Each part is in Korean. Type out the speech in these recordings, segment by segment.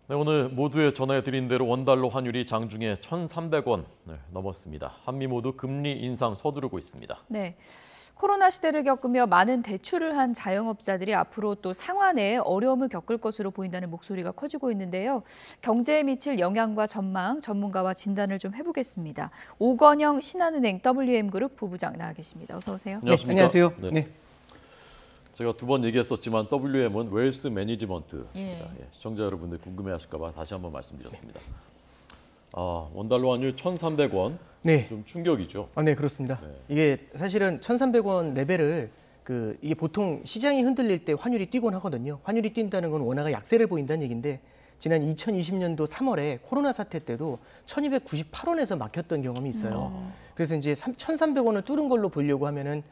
네, 오늘 모두에 전해드린 대로 원달러 환율이 장중에 1,300원 넘었습니다. 한미 모두 금리 인상 서두르고 있습니다. 네. 코로나 시대를 겪으며 많은 대출을 한 자영업자들이 앞으로 또 상환에 어려움을 겪을 것으로 보인다는 목소리가 커지고 있는데요. 경제에 미칠 영향과 전망, 전문가와 진단을 좀 해보겠습니다. 오건영 신한은행 WM그룹 부부장 나와 계십니다. 어서 오세요. 안녕하십니까? 네, 안녕하세요. 네. 네. 제가 두 번 얘기했었지만 WM은 웰스 매니지먼트입니다. 예. 시청자 여러분들 궁금해하실까 봐 다시 한번 말씀드렸습니다. 원달러 환율 1,300원, 네. 좀 충격이죠. 네, 그렇습니다. 네. 이게 사실은 1,300원 레벨을 이게 보통 시장이 흔들릴 때 환율이 뛰곤 하거든요. 환율이 뛴다는 건 원화가 약세를 보인다는 얘기인데 지난 2020년도 3월에 코로나 사태 때도 1,298원에서 막혔던 경험이 있어요. 그래서 이제 1,300원을 뚫은 걸로 보려고 하면은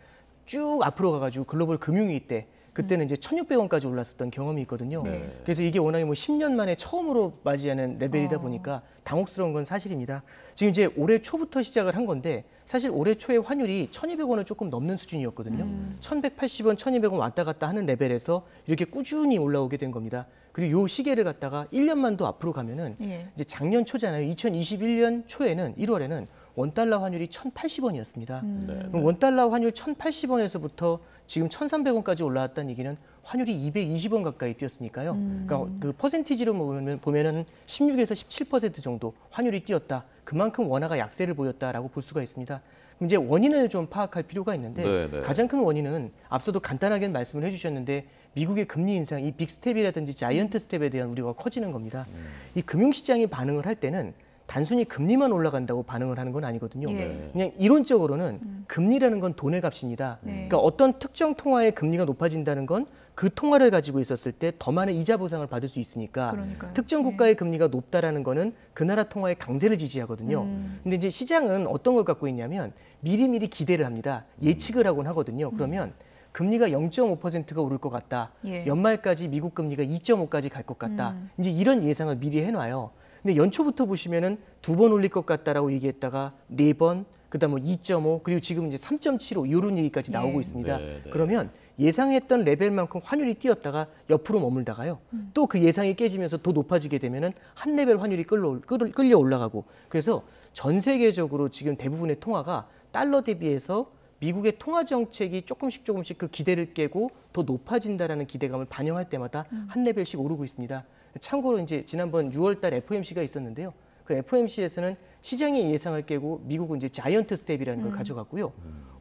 쭉 앞으로 가가지고 글로벌 금융위기 때 그때는 이제 1,600원까지 올랐었던 경험이 있거든요. 네. 그래서 이게 워낙에 10년 만에 처음으로 맞이하는 레벨이다 보니까 당혹스러운 건 사실입니다. 지금 이제 올해 초부터 시작을 한 건데 사실 올해 초에 환율이 1,200원을 조금 넘는 수준이었거든요. 1,180원, 1,200원 왔다 갔다 하는 레벨에서 이렇게 꾸준히 올라오게 된 겁니다. 그리고 요 시계를 갖다가 1년만 더 앞으로 가면은 이제 작년 초잖아요. 2021년 초에는 1월에는 원달러 환율이 1,080원이었습니다. 그럼 원달러 환율 1,080원에서부터 지금 1,300원까지 올라왔다는 얘기는 환율이 220원 가까이 뛰었으니까요. 그러니까 그 퍼센티지로 보면은 16에서 17% 정도 환율이 뛰었다. 그만큼 원화가 약세를 보였다라고 볼 수가 있습니다. 그럼 이제 원인을 좀 파악할 필요가 있는데 네. 가장 큰 원인은 앞서도 간단하게 말씀을 해주셨는데 미국의 금리 인상, 이 빅스텝이라든지 자이언트 스텝에 대한 우려가 커지는 겁니다. 이 금융시장이 반응을 할 때는 단순히 금리만 올라간다고 반응을 하는 건 아니거든요. 예. 그냥 이론적으로는 금리라는 건 돈의 값입니다. 그러니까 어떤 특정 통화의 금리가 높아진다는 건 그 통화를 가지고 있었을 때 더 많은 이자 보상을 받을 수 있으니까 그러니까요. 특정 국가의 금리가 높다라는 거는 그 나라 통화의 강세를 지지하거든요. 근데 이제 시장은 어떤 걸 갖고 있냐면 미리미리 기대를 합니다. 예측을 하곤 하거든요. 그러면 금리가 0.5%가 오를 것 같다. 예. 연말까지 미국 금리가 2.5까지 갈 것 같다. 이제 이런 예상을 미리 해놔요. 근데 연초부터 보시면은 2번 올릴 것 같다라고 얘기했다가 4번, 그다음 2.5 그리고 지금 이제 3.75 이런 얘기까지 나오고 있습니다. 네. 그러면 예상했던 레벨만큼 환율이 뛰었다가 옆으로 머물다가요. 또 그 예상이 깨지면서 더 높아지게 되면은 한 레벨 환율이 끌려 올라가고 그래서 전 세계적으로 지금 대부분의 통화가 달러 대비해서 미국의 통화 정책이 조금씩 그 기대를 깨고 더 높아진다라는 기대감을 반영할 때마다 한 레벨씩 오르고 있습니다. 참고로 이제 지난번 6월달 FOMC가 있었는데요. 그 FOMC에서는 시장의 예상을 깨고 미국은 이제 자이언트 스텝이라는 걸 가져갔고요.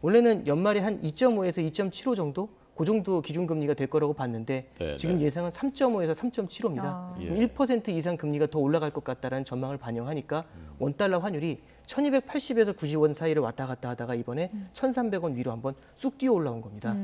원래는 연말에 한 2.5에서 2.75 정도, 그 정도 기준금리가 될 거라고 봤는데 네, 지금 네. 예상은 3.5에서 3.75입니다. 예. 1% 이상 금리가 더 올라갈 것 같다라는 전망을 반영하니까 원달러 환율이 1,280에서 90원 사이를 왔다 갔다 하다가 이번에 1,300원 위로 한번 쑥 뛰어 올라온 겁니다.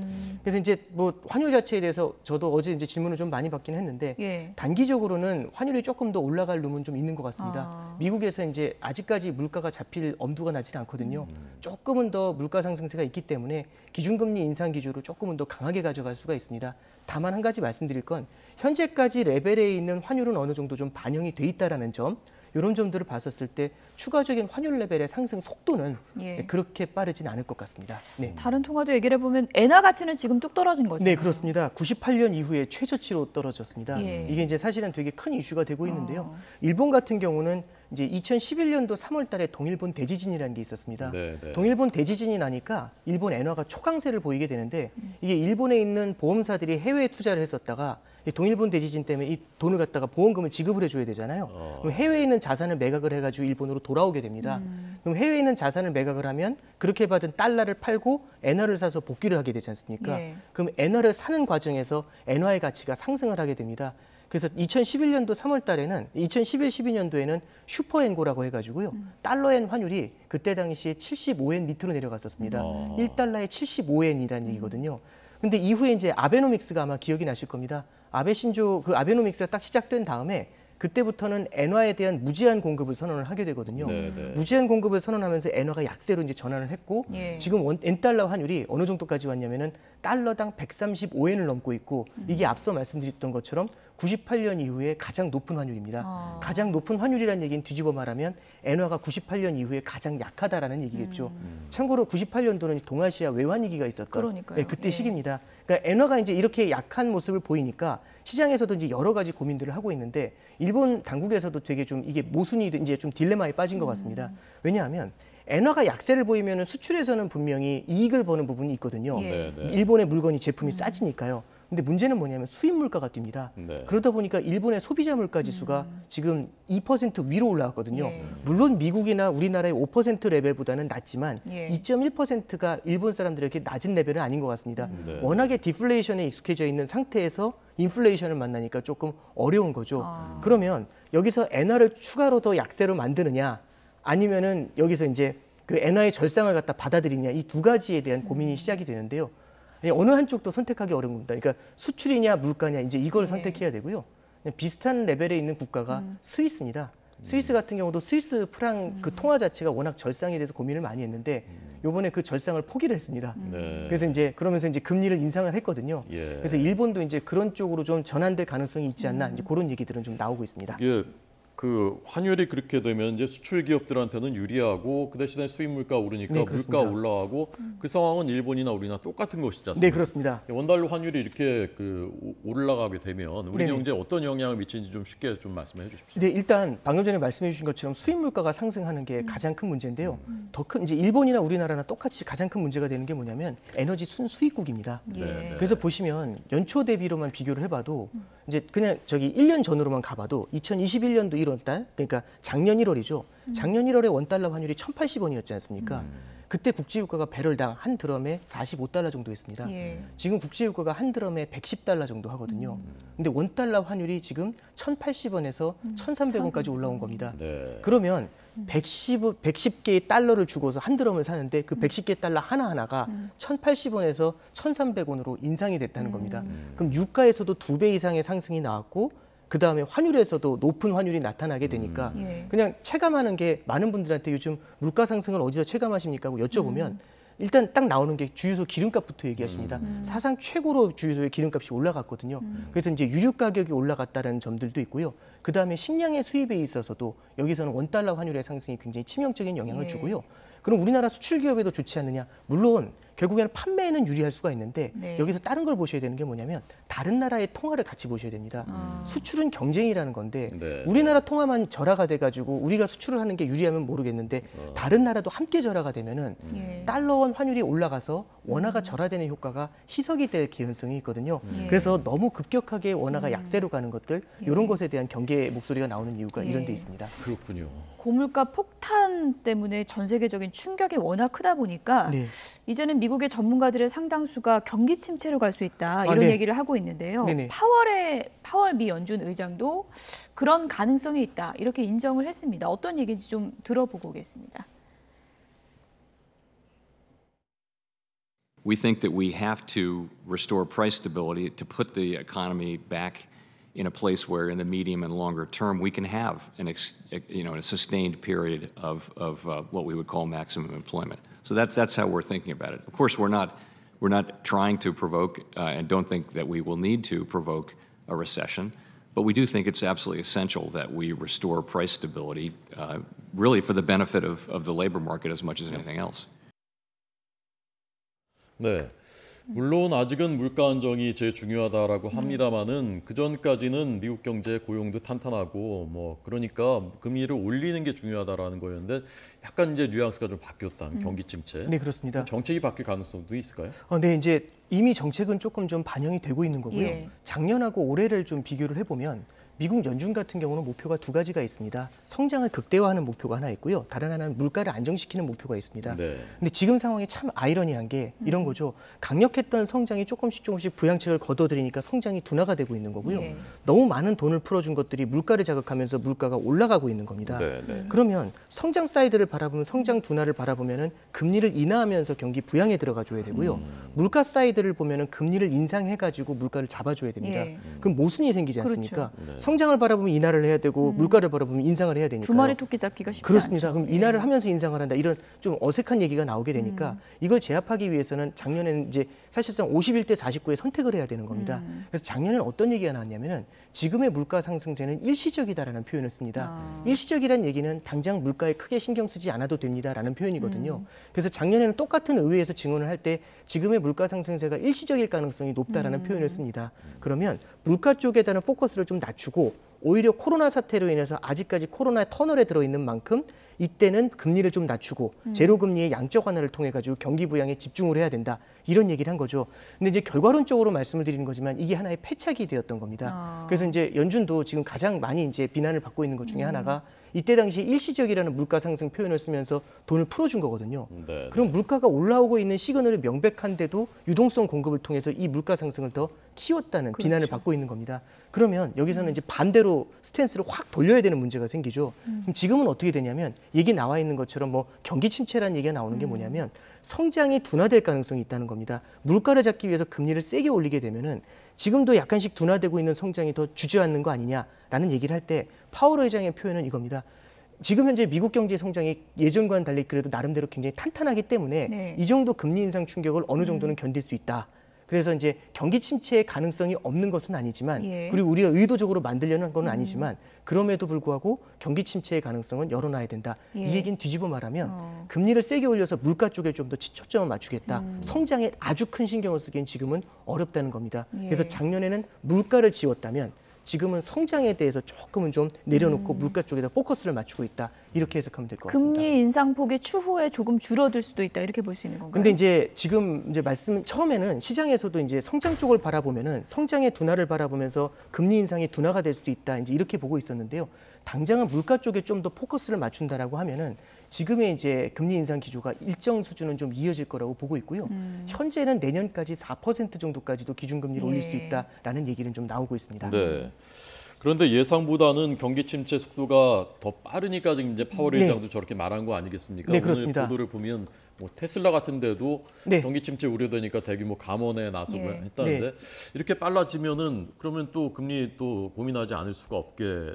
그래서 이제 뭐 환율 자체에 대해서 저도 어제 이제 질문을 좀 많이 받긴 했는데 예. 단기적으로는 환율이 조금 더 올라갈 룸은 좀 있는 것 같습니다. 미국에서 이제 아직까지 물가가 잡힐 엄두가 나질 않거든요. 조금은 더 물가 상승세가 있기 때문에 기준금리 인상 기조를 조금은 더 강하게 가져갈 수가 있습니다. 다만 한 가지 말씀드릴 건 현재까지 레벨에 있는 환율은 어느 정도 좀 반영이 돼 있다라는 점. 이런 점들을 봤었을 때 추가적인 환율 레벨의 상승 속도는 예. 그렇게 빠르진 않을 것 같습니다. 네. 다른 통화도 얘기를 해보면 엔화 가치는 지금 뚝 떨어진 거죠. 네, 그렇습니다. 98년 이후에 최저치로 떨어졌습니다. 예. 이게 이제 사실은 되게 큰 이슈가 되고 있는데요. 일본 같은 경우는 이제 2011년도 3월 달에 동일본 대지진이라는 게 있었습니다. 네. 동일본 대지진이 나니까 일본 엔화가 초강세를 보이게 되는데 이게 일본에 있는 보험사들이 해외에 투자를 했었다가 이 동일본 대지진 때문에 이 돈을 갖다가 보험금을 지급을 해줘야 되잖아요. 그럼 해외에 있는 자산을 매각을 해가지고 일본으로 돌아오게 됩니다. 그럼 해외에 있는 자산을 매각을 하면 그렇게 받은 달러를 팔고 엔화를 사서 복귀를 하게 되지 않습니까? 예. 그럼 엔화를 사는 과정에서 엔화의 가치가 상승을 하게 됩니다. 그래서 2011년도 3월 달에는 2011, 12년도에는 슈퍼엔고라고 해가지고요. 달러엔 환율이 그때 당시에 75엔 밑으로 내려갔었습니다. 1달러에 75엔이라는 얘기거든요. 근데 이후에 이제 아베노믹스가 아마 기억이 나실 겁니다. 아베 신조 그 아베노믹스가 딱 시작된 다음에 그때부터는 엔화에 대한 무제한 공급을 선언을 하게 되거든요. 네. 무제한 공급을 선언하면서 엔화가 약세로 이제 전환을 했고 예. 지금 엔달러 환율이 어느 정도까지 왔냐면은 달러당 135엔을 넘고 있고 이게 앞서 말씀드렸던 것처럼 98년 이후에 가장 높은 환율입니다. 가장 높은 환율이라는 얘기는 뒤집어 말하면 엔화가 98년 이후에 가장 약하다라는 얘기겠죠. 참고로 98년도는 동아시아 외환위기가 있었던 그러니까요. 그때 예. 시기입니다. 그러니까 엔화가 이제 이렇게 약한 모습을 보이니까 시장에서도 이제 여러 가지 고민들을 하고 있는데 일본 당국에서도 되게 좀 이게 모순이 이제 좀 딜레마에 빠진 것 같습니다. 왜냐하면 엔화가 약세를 보이면 수출에서는 분명히 이익을 보는 부분이 있거든요. 예. 일본의 물건이 제품이 싸지니까요. 근데 문제는 뭐냐면 수입 물가가 뜁니다. 네. 그러다 보니까 일본의 소비자 물가 지수가 지금 2% 위로 올라왔거든요. 예. 물론 미국이나 우리나라의 5% 레벨보다는 낮지만 예. 2.1%가 일본 사람들에게 낮은 레벨은 아닌 것 같습니다. 네. 워낙에 디플레이션에 익숙해져 있는 상태에서 인플레이션을 만나니까 조금 어려운 거죠. 그러면 여기서 엔화를 추가로 더 약세로 만드느냐 아니면은 여기서 이제 그 엔화의 절상을 갖다 받아들이냐 이 두 가지에 대한 고민이 시작이 되는데요. 어느 한쪽도 선택하기 어려운 겁니다. 그러니까 수출이냐 물가냐 이제 이걸 네. 선택해야 되고요. 비슷한 레벨에 있는 국가가 스위스입니다. 스위스 같은 경우도 스위스 프랑 그 통화 자체가 워낙 절상에 대해서 고민을 많이 했는데 이번에 그 절상을 포기를 했습니다. 네. 그래서 이제 그러면서 이제 금리를 인상을 했거든요. 예. 그래서 일본도 이제 그런 쪽으로 좀 전환될 가능성이 있지 않나 이제 그런 얘기들은 좀 나오고 있습니다. 이게 그 환율이 그렇게 되면 이제 수출 기업들한테는 유리하고 그 대신에 수입 물가 오르니까 네, 물가 그렇습니다. 올라가고 그 상황은 일본이나 우리나 똑같은 것이지 않습니까? 네, 그렇습니다. 원달러 환율이 이렇게 그 올라가게 되면 우리 네네. 경제에 어떤 영향을 미치는지 좀 쉽게 좀 말씀해 주십시오. 네, 일단 방금 전에 말씀해 주신 것처럼 수입 물가가 상승하는 게 가장 큰 문제인데요. 더 큰 이제 일본이나 우리나라나 똑같이 가장 큰 문제가 되는 게 뭐냐면 에너지 순수입국입니다. 네. 그래서 보시면 연초 대비로만 비교를 해봐도 이제 그냥 저기 1년 전으로만 가봐도 2021년도 1월 달 그러니까 작년 1월이죠. 작년 1월에 원달러 환율이 1,080원이었지 않습니까? 그때 국제유가가 배럴당 한 드럼에 45달러 정도 했습니다. 예. 지금 국제유가가 한 드럼에 110달러 정도 하거든요. 근데 원달러 환율이 지금 1,080원에서 1,300원까지 올라온 겁니다. 네. 그러면 110개의 달러를 주고서 한 드럼을 사는데 그 110개 달러 하나하나가 1,080원에서 1,300원으로 인상이 됐다는 겁니다. 그럼 유가에서도 2배 이상의 상승이 나왔고 그 다음에 환율에서도 높은 환율이 나타나게 되니까 예. 그냥 체감하는 게 많은 분들한테 요즘 물가 상승을 어디서 체감하십니까 하고 여쭤보면 일단 딱 나오는 게 주유소 기름값부터 얘기하십니다. 사상 최고로 주유소의 기름값이 올라갔거든요. 그래서 이제 유류 가격이 올라갔다는 점들도 있고요. 그 다음에 식량의 수입에 있어서도 여기서는 원달러 환율의 상승이 굉장히 치명적인 영향을 예. 주고요. 그럼 우리나라 수출 기업에도 좋지 않느냐? 물론 결국에는 판매에는 유리할 수가 있는데 네. 여기서 다른 걸 보셔야 되는 게 뭐냐면 다른 나라의 통화를 같이 보셔야 됩니다. 수출은 경쟁이라는 건데 네. 우리나라 통화만 절하가 돼가지고 우리가 수출을 하는 게 유리하면 모르겠는데 다른 나라도 함께 절하가 되면은 예. 달러원 환율이 올라가서 원화가 절하되는 효과가 희석이 될 개연성이 있거든요. 예. 그래서 너무 급격하게 원화가 약세로 가는 것들 이런 것에 대한 경계 목소리가 나오는 이유가 예. 이런 데 있습니다. 그렇군요. 고물가 폭탄 때문에 전 세계적인 충격이 워낙 크다 보니까 네. 이제는 미국의 전문가들의 상당수가 경기 침체로 갈 수 있다 이런 네. 얘기를 하고 있는데요. 네네. 파월 미 연준 의장도 그런 가능성이 있다 이렇게 인정을 했습니다. 어떤 얘기인지 좀 들어보고 오겠습니다. We think that we have to restore price stability to put the economy back in a place where, in the medium and longer term, we can have a sustained period of what we would call maximum employment. So that's how we're thinking about it. Of course, we're not trying to provoke, and don't think that we will need to provoke a recession. But we do think it's absolutely essential that we restore price stability, really for the benefit of the labor market as much as anything else. 네. 물론 아직은 물가 안정이 제일 중요하다라고 합니다만은 그 전까지는 미국 경제 고용도 탄탄하고 뭐 그러니까 금리를 올리는 게 중요하다라는 거였는데 약간 이제 뉘앙스가 좀 바뀌었다. 경기 침체. 네, 그렇습니다. 정책이 바뀔 가능성도 있을까요? 네, 이제 이미 정책은 조금 좀 반영이 되고 있는 거고요. 예. 작년하고 올해를 좀 비교를 해보면 미국 연준 같은 경우는 목표가 두 가지가 있습니다. 성장을 극대화하는 목표가 하나 있고요. 다른 하나는 물가를 안정시키는 목표가 있습니다. 네. 근데 지금 상황이 참 아이러니한 게 이런 거죠. 강력했던 성장이 조금씩 부양책을 거둬들이니까 성장이 둔화가 되고 있는 거고요. 예. 너무 많은 돈을 풀어준 것들이 물가를 자극하면서 물가가 올라가고 있는 겁니다. 네, 네. 그러면 성장 사이드를 바라보면 성장 둔화를 바라보면은 금리를 인하하면서 경기 부양에 들어가 줘야 되고요. 물가 사이드를 보면은 금리를 인상해 가지고 물가를 잡아 줘야 됩니다. 예. 그럼 모순이 생기지 그렇죠. 않습니까? 네. 성장을 바라보면 인하를 해야 되고 물가를 바라보면 인상을 해야 되니까. 두 마리 토끼 잡기가 쉽지 그렇습니다. 않죠. 그럼 인하를 하면서 인상을 한다. 이런 좀 어색한 얘기가 나오게 되니까 이걸 제압하기 위해서는 작년에는 이제 사실상 51대 49에 선택을 해야 되는 겁니다. 그래서 작년에는 어떤 얘기가 나왔냐면은 지금의 물가 상승세는 일시적이다라는 표현을 씁니다. 일시적이란 얘기는 당장 물가에 크게 신경 쓰지 않아도 됩니다라는 표현이거든요. 그래서 작년에는 똑같은 의회에서 증언을 할 때 지금의 물가 상승세가 일시적일 가능성이 높다라는 표현을 씁니다. 그러면 물가 쪽에 대한 포커스를 좀 낮추고 오히려 코로나 사태로 인해서 아직까지 코로나의 터널에 들어있는 만큼 이때는 금리를 좀 낮추고 제로금리의 양적 완화를 통해 가지고 경기 부양에 집중을 해야 된다. 이런 얘기를 한 거죠. 근데 이제 결과론적으로 말씀을 드리는 거지만 이게 하나의 패착이 되었던 겁니다. 그래서 이제 연준도 지금 가장 많이 이제 비난을 받고 있는 것 중에 하나가 이때 당시 일시적이라는 물가 상승 표현을 쓰면서 돈을 풀어준 거거든요. 네. 그럼 물가가 올라오고 있는 시그널이 명백한데도 유동성 공급을 통해서 이 물가 상승을 더 키웠다는 비난을 받고 있는 겁니다. 그러면 여기서는 이제 반대로 스탠스를 확 돌려야 되는 문제가 생기죠. 그럼 지금은 어떻게 되냐면 얘기 나와 있는 것처럼 뭐 경기 침체라는 얘기가 나오는 게 뭐냐면 성장이 둔화될 가능성이 있다는 겁니다. 물가를 잡기 위해서 금리를 세게 올리게 되면은 지금도 약간씩 둔화되고 있는 성장이 더 주저앉는 거 아니냐라는 얘기를 할 때 파월 의장의 표현은 이겁니다. 지금 현재 미국 경제 성장이 예전과는 달리 그래도 나름대로 굉장히 탄탄하기 때문에 네. 이 정도 금리 인상 충격을 어느 정도는 견딜 수 있다. 그래서 이제 경기 침체의 가능성이 없는 것은 아니지만 예. 그리고 우리가 의도적으로 만들려는 건 아니지만 그럼에도 불구하고 경기 침체의 가능성은 열어놔야 된다. 예. 이 얘기는 뒤집어 말하면 금리를 세게 올려서 물가 쪽에 좀 더 초점을 맞추겠다. 성장에 아주 큰 신경을 쓰기엔 지금은 어렵다는 겁니다. 예. 그래서 작년에는 물가를 지웠다면 지금은 성장에 대해서 조금은 좀 내려놓고 물가 쪽에다 포커스를 맞추고 있다. 이렇게 해석하면 될 것 같습니다. 금리 인상폭이 추후에 조금 줄어들 수도 있다 이렇게 볼 수 있는 건가요? 근데 이제 지금 이제 말씀 처음에는 시장에서도 이제 성장 쪽을 바라보면은 성장의 둔화를 바라보면서 금리 인상이 둔화가 될 수도 있다. 이제 이렇게 보고 있었는데요. 당장은 물가 쪽에 좀 더 포커스를 맞춘다라고 하면은 지금의 이제 금리 인상 기조가 일정 수준은 좀 이어질 거라고 보고 있고요. 현재는 내년까지 4% 정도까지도 기준금리를 올릴 수 있다라는 얘기는 좀 나오고 있습니다. 네. 그런데 예상보다는 경기 침체 속도가 더 빠르니까 지금 이제 파월 네. 의장도 저렇게 말한 거 아니겠습니까? 네, 그렇습니다. 오늘 보도를 보면 뭐 테슬라 같은 데도 네. 경기 침체 우려되니까 대규모 감원에 나서고 예. 했다는데 네. 이렇게 빨라지면은 그러면 또 금리 또 고민하지 않을 수가 없게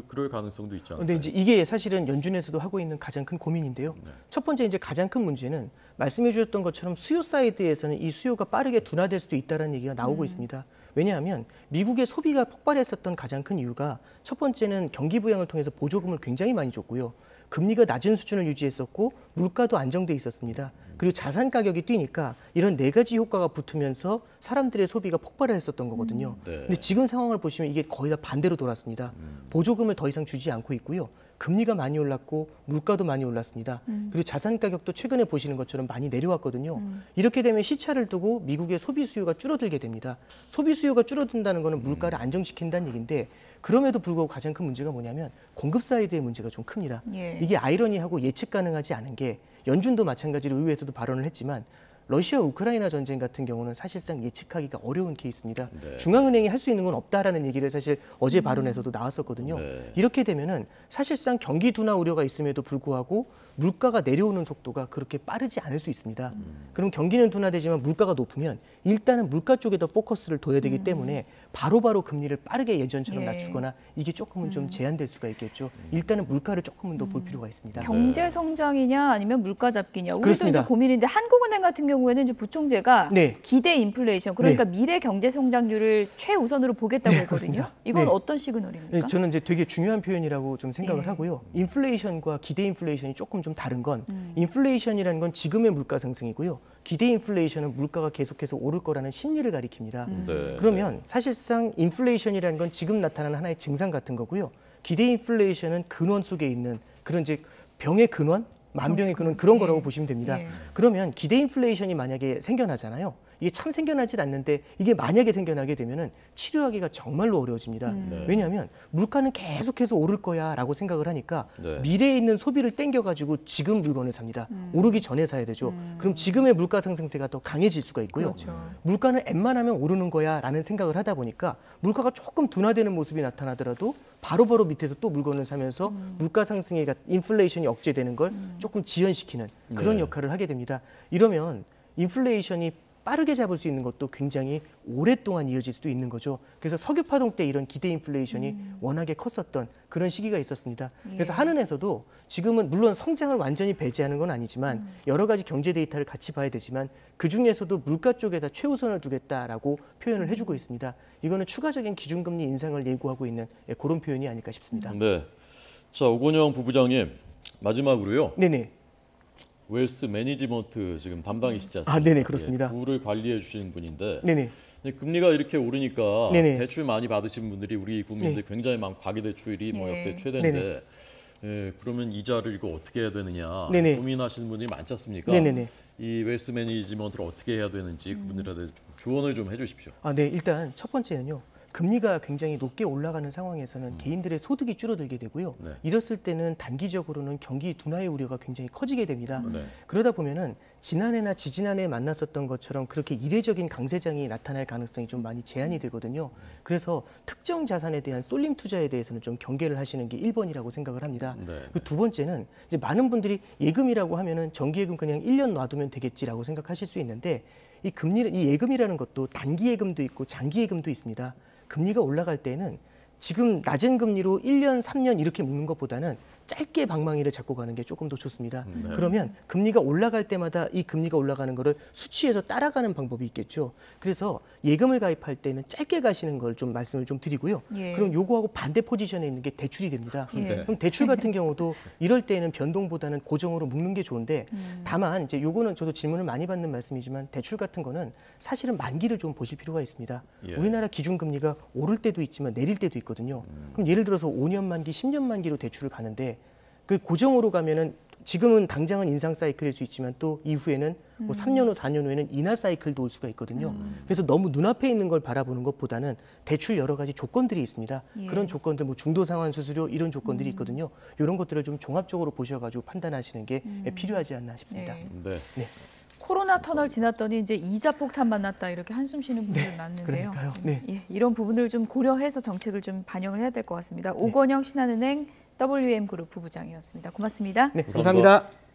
그럴 가능성도 있지 않을까요? 근데 이제 이게 사실은 연준에서도 하고 있는 가장 큰 고민인데요. 첫 번째 이제 가장 큰 문제는 말씀해 주셨던 것처럼 수요 사이드에서는 이 수요가 빠르게 둔화될 수도 있다는 얘기가 나오고 있습니다. 왜냐하면 미국의 소비가 폭발했었던 가장 큰 이유가 첫 번째는 경기 부양을 통해서 보조금을 굉장히 많이 줬고요. 금리가 낮은 수준을 유지했었고 물가도 안정돼 있었습니다. 그리고 자산 가격이 뛰니까 이런 네 가지 효과가 붙으면서 사람들의 소비가 폭발을 했었던 거거든요. 네. 근데 지금 상황을 보시면 이게 거의 다 반대로 돌았습니다. 보조금을 더 이상 주지 않고 있고요. 금리가 많이 올랐고 물가도 많이 올랐습니다. 그리고 자산 가격도 최근에 보시는 것처럼 많이 내려왔거든요. 이렇게 되면 시차를 두고 미국의 소비 수요가 줄어들게 됩니다. 소비 수요가 줄어든다는 것은 물가를 안정시킨다는 얘기인데 그럼에도 불구하고 가장 큰 문제가 뭐냐면 공급 사이드의 문제가 좀 큽니다. 예. 이게 아이러니하고 예측 가능하지 않은 게 연준도 마찬가지로 의회에서도 발언을 했지만 러시아 우크라이나 전쟁 같은 경우는 사실상 예측하기가 어려운 케이스입니다. 네. 중앙은행이 할 수 있는 건 없다라는 얘기를 사실 어제 발언에서도 나왔었거든요. 네. 이렇게 되면은 사실상 경기 둔화 우려가 있음에도 불구하고 물가가 내려오는 속도가 그렇게 빠르지 않을 수 있습니다. 그럼 경기는 둔화되지만 물가가 높으면 일단은 물가 쪽에 더 포커스를 둬야 되기 때문에 바로바로 금리를 빠르게 예전처럼 예. 낮추거나 이게 조금은 좀 제한될 수가 있겠죠. 일단은 물가를 조금은 더 볼 필요가 있습니다. 경제 성장이냐 아니면 물가 잡기냐. 우리도 그렇습니다. 이제 고민인데 한국은행 같은 경우에는 이제 부총재가 네. 기대 인플레이션 그러니까 미래 경제 성장률을 최우선으로 보겠다고 네, 했거든요. 그렇습니다. 이건 네. 어떤 시그널입니까? 네, 저는 이제 되게 중요한 표현이라고 좀 생각을 예. 하고요. 인플레이션과 기대 인플레이션이 조금 좀 다른 건 인플레이션이라는 건 지금의 물가 상승이고요. 기대 인플레이션은 물가가 계속해서 오를 거라는 심리를 가리킵니다. 네. 그러면 사실상 인플레이션이라는 건 지금 나타나는 하나의 증상 같은 거고요. 기대 인플레이션은 근원 속에 있는 그런 이제 병의 근원, 만병의 근원 그런 거라고 보시면 됩니다. 예. 그러면 기대 인플레이션이 만약에 생겨나잖아요. 이게 참 생겨나질 않는데 이게 만약에 생겨나게 되면은 치료하기가 정말로 어려워집니다. 왜냐하면 물가는 계속해서 오를 거야라고 생각을 하니까 네. 미래에 있는 소비를 땡겨가지고 지금 물건을 삽니다. 오르기 전에 사야 되죠. 그럼 지금의 물가 상승세가 더 강해질 수가 있고요. 그렇죠. 물가는 웬만하면 오르는 거야라는 생각을 하다 보니까 물가가 조금 둔화되는 모습이 나타나더라도 바로바로 밑에서 또 물건을 사면서 물가 상승이 인플레이션이 억제되는 걸 조금 지연시키는 그런 네. 역할을 하게 됩니다. 이러면 인플레이션이 빠르게 잡을 수 있는 것도 굉장히 오랫동안 이어질 수도 있는 거죠. 그래서 석유 파동 때 이런 기대 인플레이션이 워낙에 컸었던 그런 시기가 있었습니다. 그래서 한은에서도 지금은 물론 성장을 완전히 배제하는 건 아니지만 여러 가지 경제 데이터를 같이 봐야 되지만 그중에서도 물가 쪽에다 최우선을 두겠다라고 표현을 해주고 있습니다. 이거는 추가적인 기준금리 인상을 예고하고 있는 그런 표현이 아닐까 싶습니다. 네. 자, 오건영 부부장님 마지막으로요. 네네. 웰스 매니지먼트 지금 담당이시지 않습니까? 아, 네네, 그렇습니다. 예, 부를 관리해 주시는 분인데 네네. 금리가 이렇게 오르니까 네네. 대출 많이 받으신 분들이 우리 국민들 굉장히 많고 가계대출이 뭐 네. 역대 최대인데 네네. 예, 그러면 이자를 이거 어떻게 해야 되느냐 네네. 고민하시는 분들이 많지 않습니까? 네네네. 이 웰스 매니지먼트를 어떻게 해야 되는지 그분들한테 좀 조언을 좀 해주십시오. 아, 네. 일단 첫 번째는요. 금리가 굉장히 높게 올라가는 상황에서는 개인들의 소득이 줄어들게 되고요. 네. 이랬을 때는 단기적으로는 경기 둔화의 우려가 굉장히 커지게 됩니다. 네. 그러다 보면은 지난해나 지지난해에 만났었던 것처럼 그렇게 이례적인 강세장이 나타날 가능성이 좀 많이 제한이 되거든요. 그래서 특정 자산에 대한 쏠림 투자에 대해서는 좀 경계를 하시는 게 1번이라고 생각을 합니다. 네. 그 두 번째는 이제 많은 분들이 예금이라고 하면은 정기예금 그냥 1년 놔두면 되겠지라고 생각하실 수 있는데 이 예금이라는 것도 단기 예금도 있고 장기 예금도 있습니다. 금리가 올라갈 때는 지금 낮은 금리로 1년, 3년 이렇게 묶는 것보다는 짧게 방망이를 잡고 가는 게 조금 더 좋습니다. 네. 그러면 금리가 올라갈 때마다 이 금리가 올라가는 거를 수치해서 따라가는 방법이 있겠죠. 그래서 예금을 가입할 때는 짧게 가시는 걸 좀 말씀을 좀 드리고요. 예. 그럼 요거하고 반대 포지션에 있는 게 대출이 됩니다. 예. 그럼 대출 같은 경우도 이럴 때는 변동보다는 고정으로 묶는 게 좋은데 다만 이제 요거는 저도 질문을 많이 받는 말씀이지만 대출 같은 거는 사실은 만기를 좀 보실 필요가 있습니다. 예. 우리나라 기준금리가 오를 때도 있지만 내릴 때도 있거든요. 그럼 예를 들어서 5년 만기, 10년 만기로 대출을 가는데 그 고정으로 가면은 지금은 당장은 인상 사이클일 수 있지만 또 이후에는 뭐 3년 후, 4년 후에는 인하 사이클도 올 수가 있거든요. 그래서 너무 눈앞에 있는 걸 바라보는 것보다는 대출 여러 가지 조건들이 있습니다. 예. 그런 조건들, 뭐 중도 상환 수수료 이런 조건들이 있거든요. 이런 것들을 좀 종합적으로 보셔가지고 판단하시는 게 필요하지 않나 싶습니다. 네. 네. 코로나 터널 지났더니 이제 이자 폭탄 만났다 이렇게 한숨 쉬는 분들 많는데요. 그러니까요. 네. 예, 이런 부분을 좀 고려해서 정책을 좀 반영을 해야 될 것 같습니다. 오건영 신한은행 WM그룹 부부장이었습니다. 고맙습니다. 네, 감사합니다. 감사합니다.